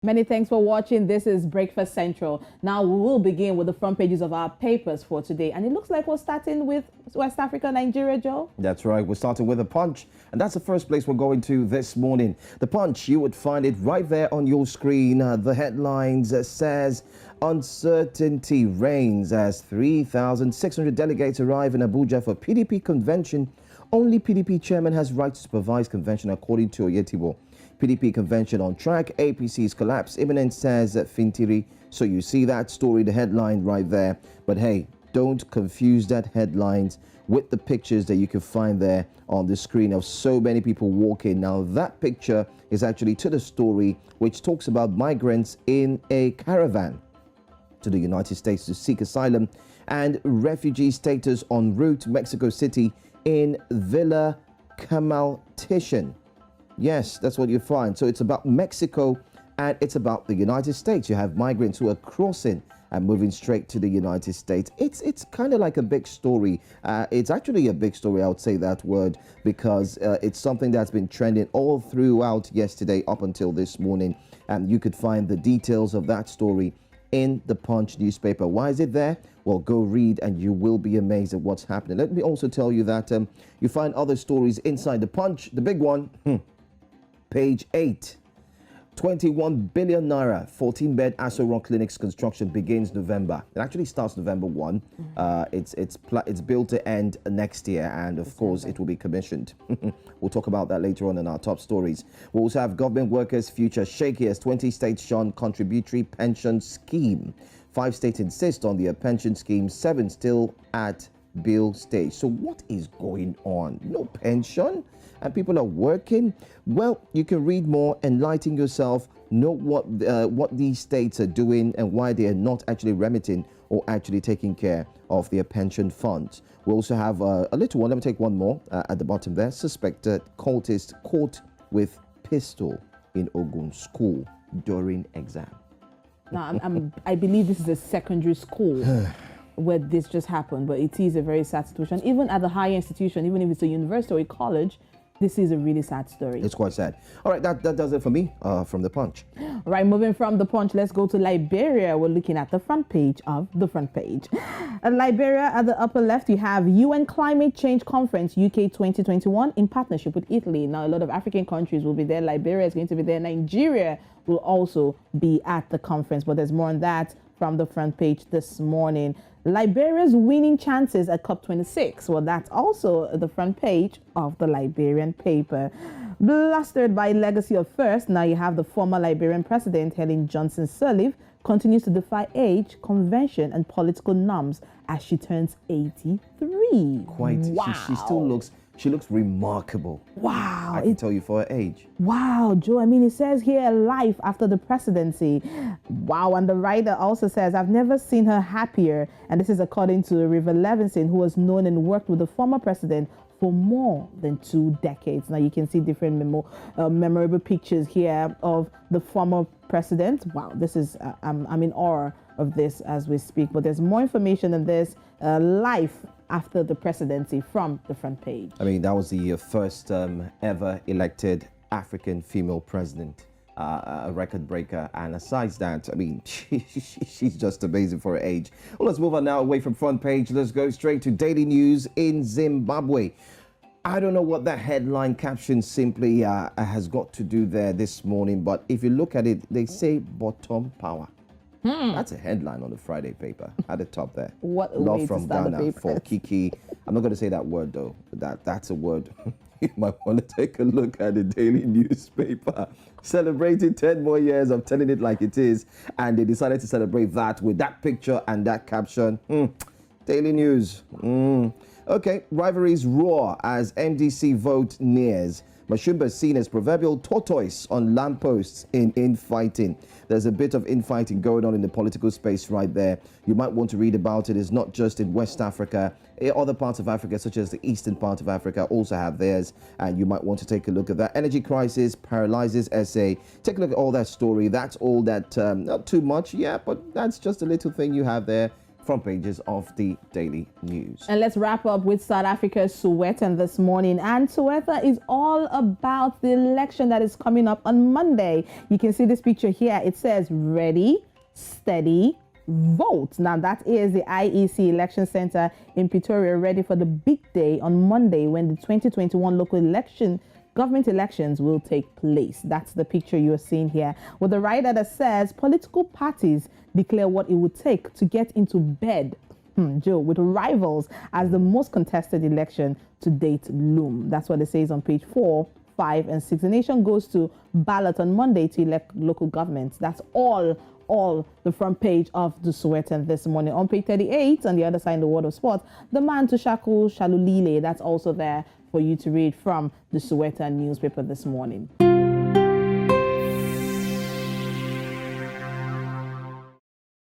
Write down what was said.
Many thanks for watching. This is Breakfast Central. Now we will begin with the front pages of our papers for today. And it looks like we're starting with West Africa, Nigeria, Joe. That's right. We're starting with The Punch. And that's the first place we're going to this morning. The Punch, you would find it right there on your screen. The headlines says, uncertainty reigns as 3,600 delegates arrive in Abuja for PDP convention. Only PDP chairman has right to supervise convention, according to Oyetibo. PDP convention on track, APC's collapse imminent, says Fintiri. So you see that story, the headline right there. But hey, don't confuse that headlines with the pictures that you can find there on the screen of so many people walking. Now that picture is actually to the story which talks about migrants in a caravan to the United States to seek asylum and refugee status en route to Mexico City in Villa Camaltition. Yes, that's what you find. So it's about Mexico and it's about the United States. You have migrants who are crossing and moving straight to the United States. It's kind of like a big story. It's actually a big story, I would say that word, because it's something that's been trending all throughout yesterday up until this morning. And you could find the details of that story in the Punch newspaper. Why is it there? Well, go read and you will be amazed at what's happening. Let me also tell you that you find other stories inside the Punch. The big one, page 8, 21 billion naira, 14-bed Aso Rock Clinics construction begins November. It actually starts November 1. It's built to end next year, and of course it will be commissioned. We'll talk about that later on in our top stories. We'll also have government workers' future shaky as 20 states shun contributory pension scheme. 5 states insist on their pension scheme, 7 still at bill stage. So what is going on? No pension and people are working? Well, you can read more, enlighten yourself, know what these states are doing and why they are not actually remitting or actually taking care of their pension funds. We also have a little one. Let me take one more at the bottom there. Suspected cultist caught with pistol in Ogun school during exam. Now, I believe this is a secondary school where this just happened, but it is a very sad situation. Even at the higher institution, even if it's a university or a college, this is a really sad story. It's quite sad. All right, that does it for me from The Punch. All right, moving from The Punch, let's go to Liberia. We're looking at the front page of the front page. Liberia, at the upper left, you have UN Climate Change Conference UK 2021 in partnership with Italy. Now, a lot of African countries will be there. Liberia is going to be there. Nigeria will also be at the conference, but there's more on that from the front page this morning. Liberia's winning chances at COP26. Well, that's also the front page of the Liberian paper. Blustered by legacy of first, now you have the former Liberian president, Helen Johnson Sirleaf, continues to defy age, convention, and political norms as she turns 83. Quite. Wow. She still looks... She looks remarkable. Wow. I can tell you for her age. Wow, Joe. I mean, it says here, life after the presidency. Wow. And the writer also says, I've never seen her happier. And this is according to River Levinson, who was known and worked with the former president for more than 2 decades. Now, you can see different memorable pictures here of the former president. Wow, this is, I'm in awe of this as we speak. But there's more information on this life after the presidency from the front page. I mean, that was the first ever elected African female president, a record breaker. And aside that, I mean, she's just amazing for her age. Well, let's move on now away from front page. Let's go straight to daily news in Zimbabwe. I don't know what that headline caption simply has got to do there this morning, but if you look at it, they say bottom power. That's a headline on the Friday paper at the top there. What a Love way from to start the Ghana paper. for Kiki. I'm not going to say that word though. That's a word. You might want to take a look at the daily newspaper. Celebrating 10 more years of telling it like it is, and they decided to celebrate that with that picture and that caption. Daily news. Okay, rivalries roar as MDC vote nears. Mashumba is seen as proverbial tortoise on lampposts in infighting. There's a bit of infighting going on in the political space right there. You might want to read about it. It's not just in West Africa. Other parts of Africa, such as the eastern part of Africa, also have theirs. And you might want to take a look at that. Energy crisis paralyzes SA. Take a look at all that story. That's all that, not too much, yeah, but that's just a little thing you have there front pages of the daily news. And let's wrap up with South Africa's Sowetan this morning. And Sowetan is all about the election that is coming up on Monday. You can see this picture here. It says ready, steady, vote. Now that is the IEC Election Center in Pretoria, ready for the big day on Monday when the 2021 local government elections will take place. That's the picture you're seeing here, with a rider that says political parties declare what it would take to get into bed, Joe, with rivals as the most contested election to date loom. That's what it says on page 4, 5, and 6. The nation goes to ballot on Monday to elect local governments. That's all the front page of the Sowetan this morning. On page 38, on the other side in the world of sports, the man to Shaku Shalulile, that's also there for you to read from the Sowetan newspaper this morning.